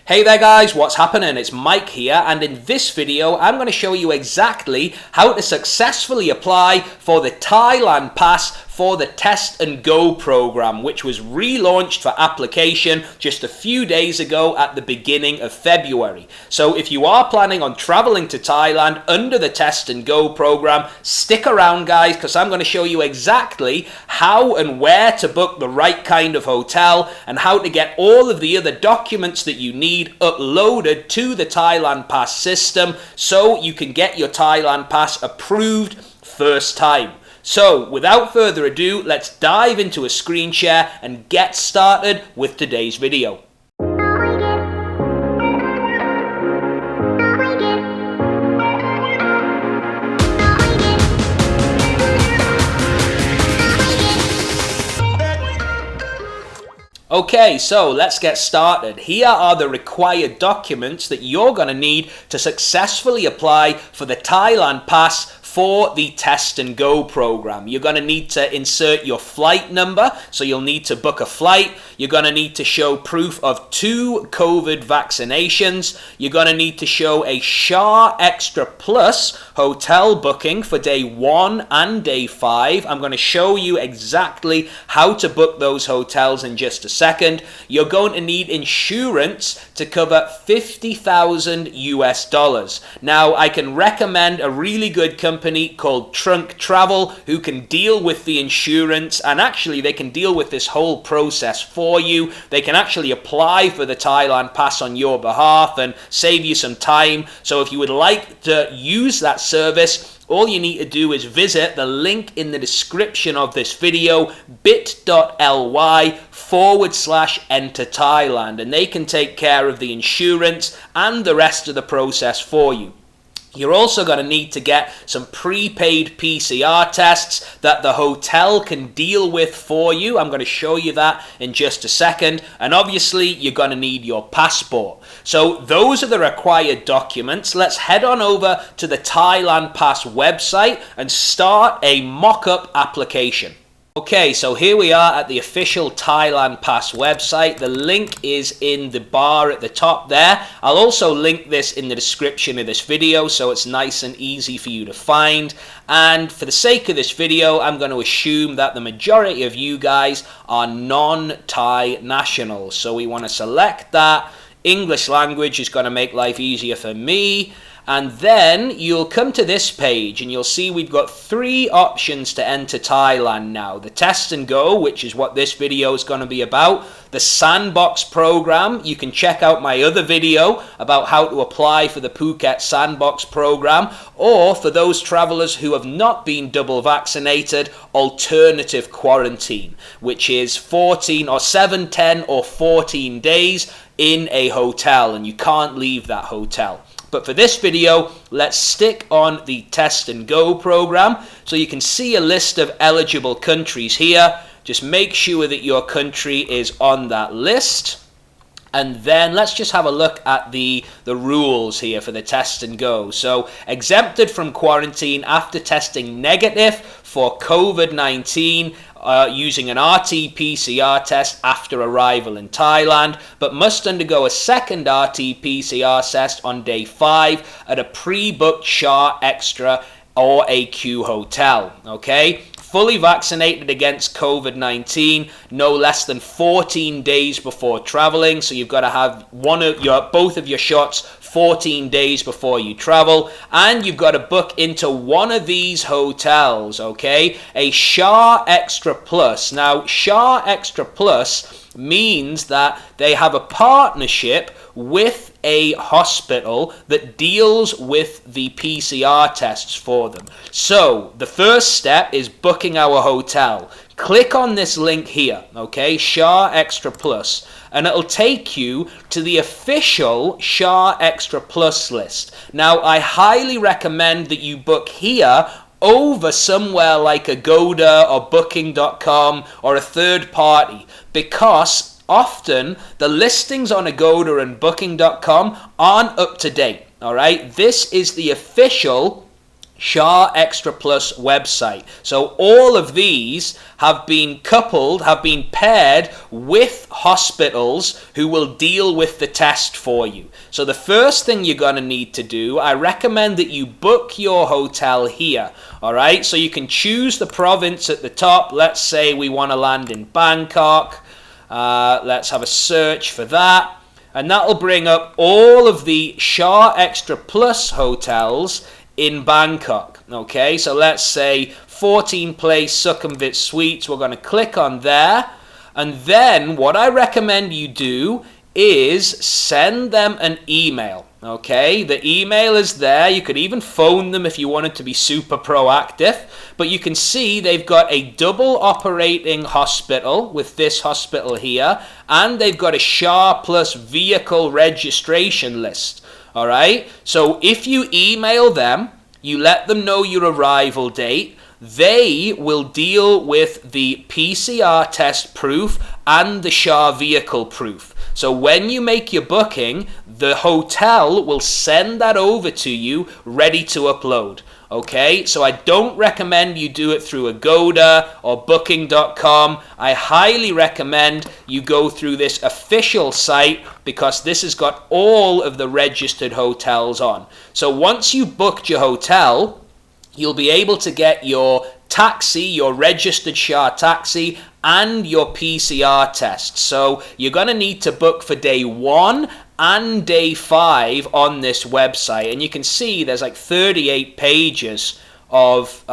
Hey there guys, what's happening? It's Mike here, and in this video I'm going to show you exactly how to successfully apply for the Thailand Pass for the Test and Go program, which was relaunched for application just a few days ago at the beginning of February. So if you are planning on traveling to Thailand under the Test and Go program, stick around guys, because I'm going to show you exactly how and where to book the right kind of hotel and how to get all of the other documents that you need uploaded to the Thailand Pass system so you can get your Thailand Pass approved first time. So without further ado, let's dive into a screen share and get started with today's video. Okay, so let's get started. Here are the required documents that you're going to need to successfully apply for the Thailand Pass for the Test and Go program. You're going to need to insert your flight number, so you'll need to book a flight. You're going to need to show proof of 2 COVID vaccinations. You're going to need to show a SHA Extra Plus hotel booking for day 1 and day 5. I'm going to show you exactly how to book those hotels in just a second. You're going to need insurance to cover $50,000 US. Now, I can recommend a really good company called Trunk Travel who can deal with the insurance, and actually they can deal with this whole process for you. They can actually apply for the Thailand Pass on your behalf and save you some time. So if you would like to use that service, all you need to do is visit the link in the description of this video, bit.ly/enter Thailand, and they can take care of the insurance and the rest of the process for you. You're also going to need to get some prepaid PCR tests that the hotel can deal with for you. I'm going to show you that in just a second. And obviously, you're going to need your passport. So those are the required documents. Let's head on over to the Thailand Pass website and start a mock-up application. Okay, so here we are at the official Thailand Pass website. The link is in the bar at the top there. I'll also link this in the description of this video so it's nice and easy for you to find. And for the sake of this video, I'm going to assume that the majority of you guys are non-Thai nationals. So we want to select that. English language is going to make life easier for me. And then you'll come to this page and you'll see we've got 3 options to enter Thailand now. The Test and Go, which is what this video is going to be about. The Sandbox program. You can check out my other video about how to apply for the Phuket Sandbox program. Or for those travelers who have not been double vaccinated, alternative quarantine, which is 14 or 7, 10 or 14 days in a hotel, and you can't leave that hotel. But for this video, let's stick on the Test and Go program. So you can see a list of eligible countries here. Just make sure that your country is on that list. And then let's just have a look at the rules here for the Test and Go. So exempted from quarantine after testing negative for COVID-19 using an RT-PCR test after arrival in Thailand, but must undergo a second RT-PCR test on day 5 at a pre-booked SHA Extra or AQ hotel. Okay? Fully vaccinated against COVID-19 no less than 14 days before traveling. So you've got to have both of your shots 14 days before you travel, and you've got to book into one of these hotels, okay? A SHA Extra Plus. Now, SHA Extra Plus means that they have a partnership with a hospital that deals with the PCR tests for them. So the first step is booking our hotel. Click on this link here, okay, SHA Extra Plus, and it'll take you to the official SHA Extra Plus list. Now, I highly recommend that you book here over somewhere like Agoda or Booking.com or a third party, because often the listings on Agoda and Booking.com aren't up to date. All right, this is the official SHA Extra Plus website. So all of these have been coupled, have been paired with hospitals who will deal with the test for you. So the first thing you're going to need to do, I recommend that you book your hotel here. All right, so you can choose the province at the top. Let's say we want to land in Bangkok. Let's have a search for that. And that'll bring up all of the SHA Extra Plus hotels in Bangkok. Okay, so let's say 14 Place Sukhumvit Suites. We're going to click on there, and then what I recommend you do is send them an email. Okay, the email is there. You could even phone them if you wanted to be super proactive, but you can see they've got a double operating hospital with this hospital here, and they've got a SHA Plus vehicle registration list. All right, so if you email them, you let them know your arrival date, they will deal with the PCR test proof and the SHA vehicle proof. So when you make your booking, the hotel will send that over to you ready to upload. Okay, so I don't recommend you do it through Agoda or Booking.com. I highly recommend you go through this official site because this has got all of the registered hotels on. So once you've booked your hotel, you'll be able to get your taxi, your registered SHA taxi, and your PCR test. So you're going to need to book for day 1 and day 5 on this website, and you can see there's like 38 pages of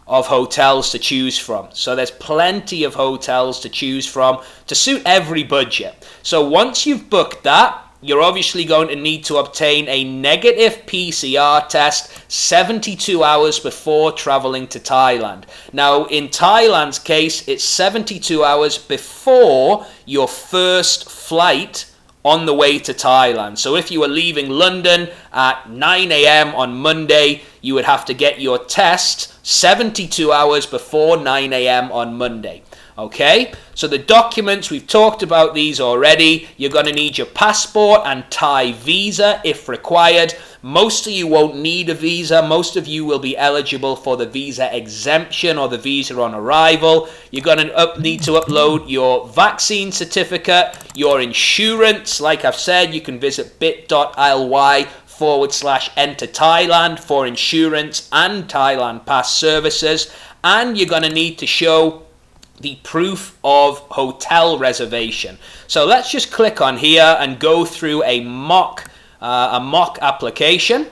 hotels to choose from. So there's plenty of hotels to choose from to suit every budget. So once you've booked that, you're obviously going to need to obtain a negative PCR test 72 hours before traveling to Thailand. Now, in Thailand's case, it's 72 hours before your first flight on the way to Thailand. So if you were leaving London at 9 a.m. on Monday, you would have to get your test 72 hours before 9 a.m. on Monday. Okay, so the documents, we've talked about these already. You're going to need your passport and Thai visa if required. Most of you won't need a visa. Most of you will be eligible for the visa exemption or the visa on arrival. You're going to need to upload your vaccine certificate, your insurance. Like I've said, you can visit bit.ly/enter Thailand for insurance and Thailand Pass services. And you're going to need to show the proof of hotel reservation. So let's just click on here and go through a mock application.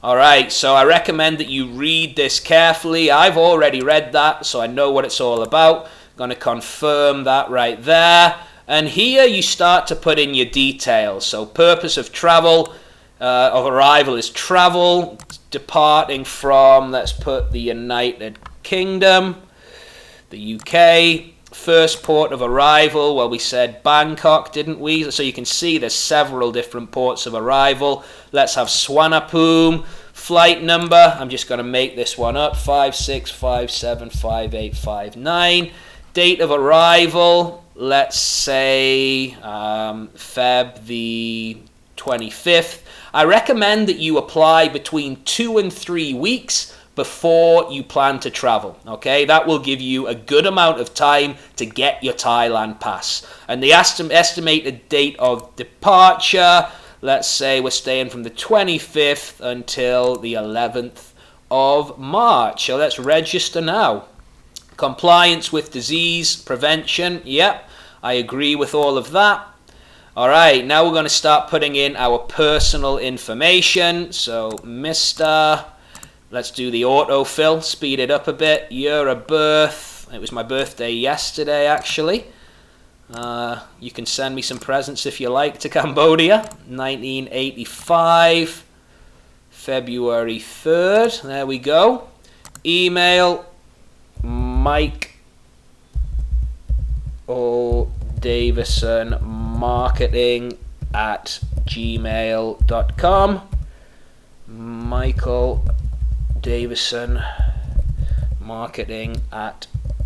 All right, so I recommend that you read this carefully. I've already read that, so I know what it's all about. I'm going to confirm that right there. And here you start to put in your details. So purpose of travel, of arrival is travel, departing from, let's put the United Kingdom, the UK. First port of arrival, well, we said Bangkok, didn't we? So you can see there's several different ports of arrival. Let's have Swanapum. Flight number, I'm just going to make this one up, 56575859. Date of arrival, let's say Feb the 25th. I recommend that you apply between 2 and 3 weeks before you plan to travel. Okay, that will give you a good amount of time to get your Thailand Pass. And the estimated date of departure, let's say we're staying from the 25th until the 11th of March. So let's register now. Compliance with disease prevention, yep, I agree with all of that. All right, now we're going to start putting in our personal information. So Mr. Let's do the autofill, speed it up a bit. Year of birth, it was my birthday yesterday actually. You can send me some presents if you like to Cambodia. 1985, February 3rd, there we go. Email, Mike O. Davison marketing @gmail.com. Michael Davison marketing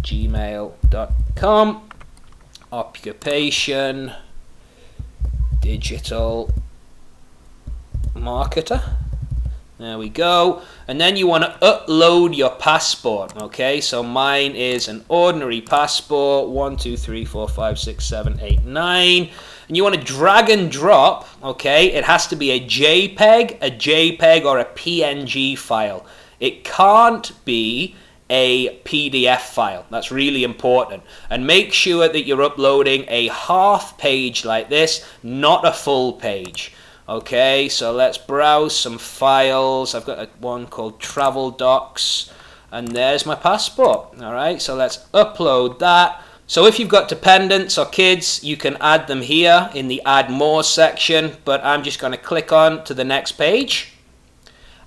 @gmail.com. Occupation digital marketer. There we go. And then you want to upload your passport. Okay, so mine is an ordinary passport. 1, 2, 3, 4, 5, 6, 7, 8, 9. And you want to drag and drop. Okay, it has to be a JPEG, or a PNG file. It can't be a PDF file. That's really important. And make sure that you're uploading a half page like this, not a full page. Okay, so let's browse some files. I've got one called Travel Docs, and there's my passport. All right, so let's upload that. So if you've got dependents or kids, you can add them here in the Add More section, but I'm just going to click on to the next page.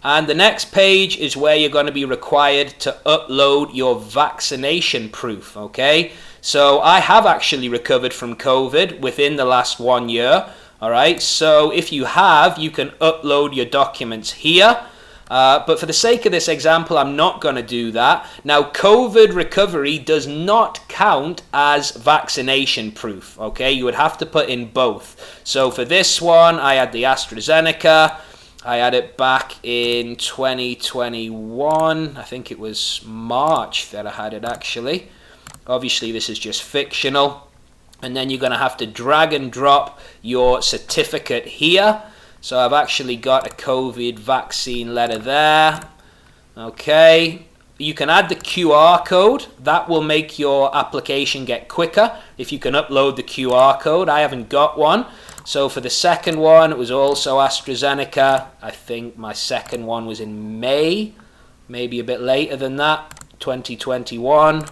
And the next page is where you're going to be required to upload your vaccination proof, okay? So I have actually recovered from COVID within the last 1 year. All right, so if you have, you can upload your documents here. But for the sake of this example, I'm not going to do that. Now, COVID recovery does not count as vaccination proof, okay? You would have to put in both. So for this one, I had the AstraZeneca. I had it back in 2021. I think it was March that I had it actually. Obviously, this is just fictional. And then you're going to have to drag and drop your certificate here. So I've actually got a COVID vaccine letter there. Okay. You can add the QR code. That will make your application get quicker if you can upload the QR code. I haven't got one. So for the second one, it was also AstraZeneca. I think my second one was in May, maybe a bit later than that, 2021.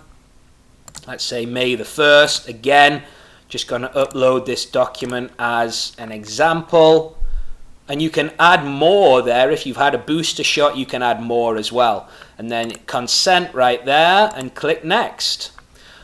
Let's say May the 1st. Again, just going to upload this document as an example. And you can add more there. If you've had a booster shot, you can add more as well. And then consent right there and click next.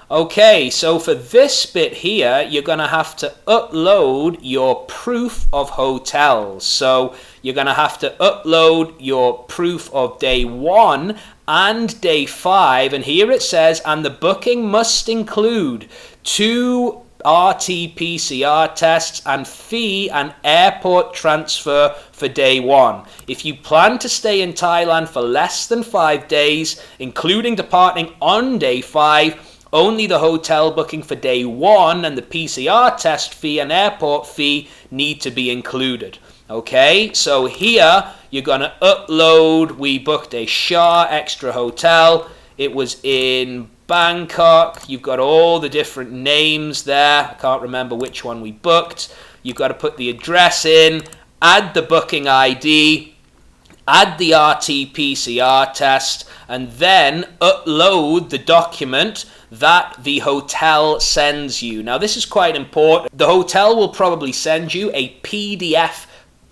Okay, so for this bit here, you're going to have to upload your proof of hotels. So you're going to have to upload your proof of day 1 and day 5. And here it says, and the booking must include 2 RT-PCR tests and fee and airport transfer for day 1. If you plan to stay in Thailand for less than 5 days, including departing on day 5, only the hotel booking for day 1 and the PCR test fee and airport fee need to be included. Okay, so here you're going to upload, we booked a SHA Extra Hotel. It was in Bangkok. You've got all the different names there. I can't remember which one we booked. You've got to put the address in, add the booking ID, add the RT-PCR test, and then upload the document that the hotel sends you. Now, this is quite important. The hotel will probably send you a PDF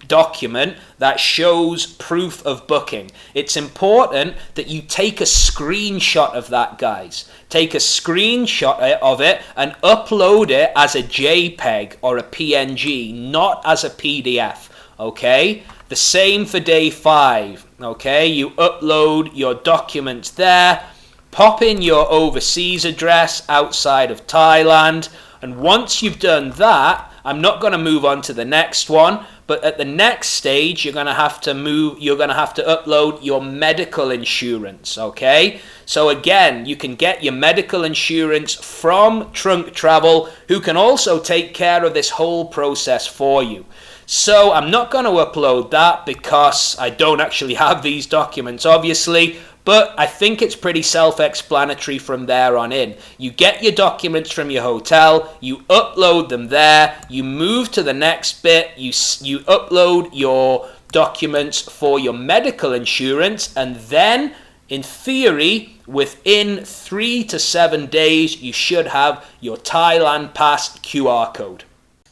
document that shows proof of booking. It's important that you take a screenshot of that, guys. Take a screenshot of it and upload it as a JPEG or a PNG, not as a PDF, okay? The same for day 5, okay? You upload your documents there, pop in your overseas address outside of Thailand, and once you've done that, I'm not going to move on to the next one, but at the next stage, you're going to have to upload your medical insurance, okay? So again, you can get your medical insurance from Trunk Travel, who can also take care of this whole process for you. So I'm not going to upload that because I don't actually have these documents, obviously, but I think it's pretty self-explanatory from there on in. You get your documents from your hotel, you upload them there, you move to the next bit, you upload your documents for your medical insurance, and then, in theory, within 3 to 7 days, you should have your Thailand Pass QR code.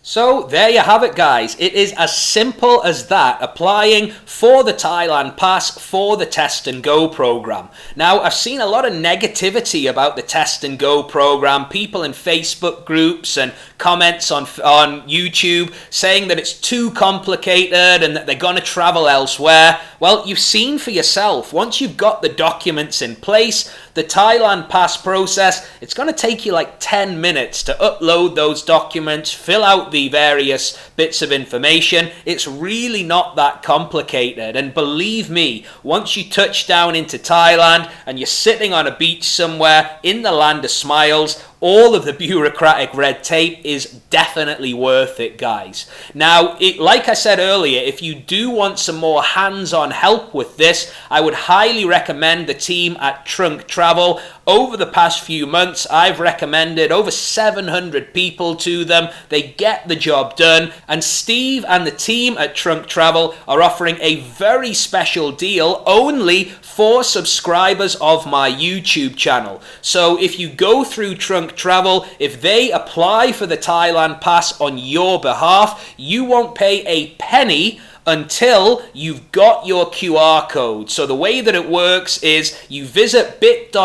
So there you have it, guys. It is as simple as that, applying for the Thailand Pass for the Test and Go program. Now, I've seen a lot of negativity about the Test and Go program, people in Facebook groups and comments on YouTube saying that it's too complicated and that they're going to travel elsewhere. Well, you've seen for yourself, once you've got the documents in place, the Thailand Pass process, it's going to take you like 10 minutes to upload those documents, fill out the various bits of information. It's really not that complicated. And believe me, once you touch down into Thailand and you're sitting on a beach somewhere in the land of smiles, all of the bureaucratic red tape is definitely worth it, guys. Now, like I said earlier, if you do want some more hands-on help with this, I would highly recommend the team at Trunk Travel. Over the past few months, I've recommended over 700 people to them. They get the job done. And Steve and the team at Trunk Travel are offering a very special deal only for subscribers of my YouTube channel. So if you go through Trunk Travel, if they apply for the Thailand Pass on your behalf, you won't pay a penny until you've got your QR code. So the way that it works is you visit bit.ly/enter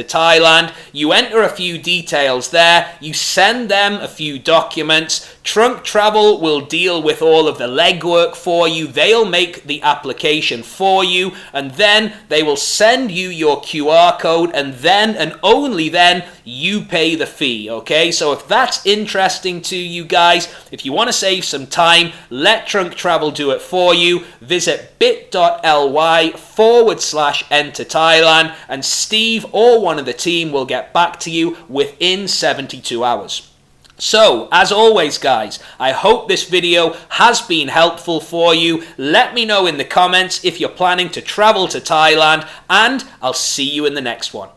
Thailand, you enter a few details there, you send them a few documents, Trunk Travel will deal with all of the legwork for you, they'll make the application for you, and then they will send you your QR code, and then and only then you pay the fee, okay? So if that's interesting to you guys, if you want to save some time, let Trunk Travel do it for you. Visit bit.ly/enter Thailand, and Steve or one of the team will get back to you within 72 hours. So, as always guys, I hope this video has been helpful for you. Let me know in the comments if you're planning to travel to Thailand, and I'll see you in the next one.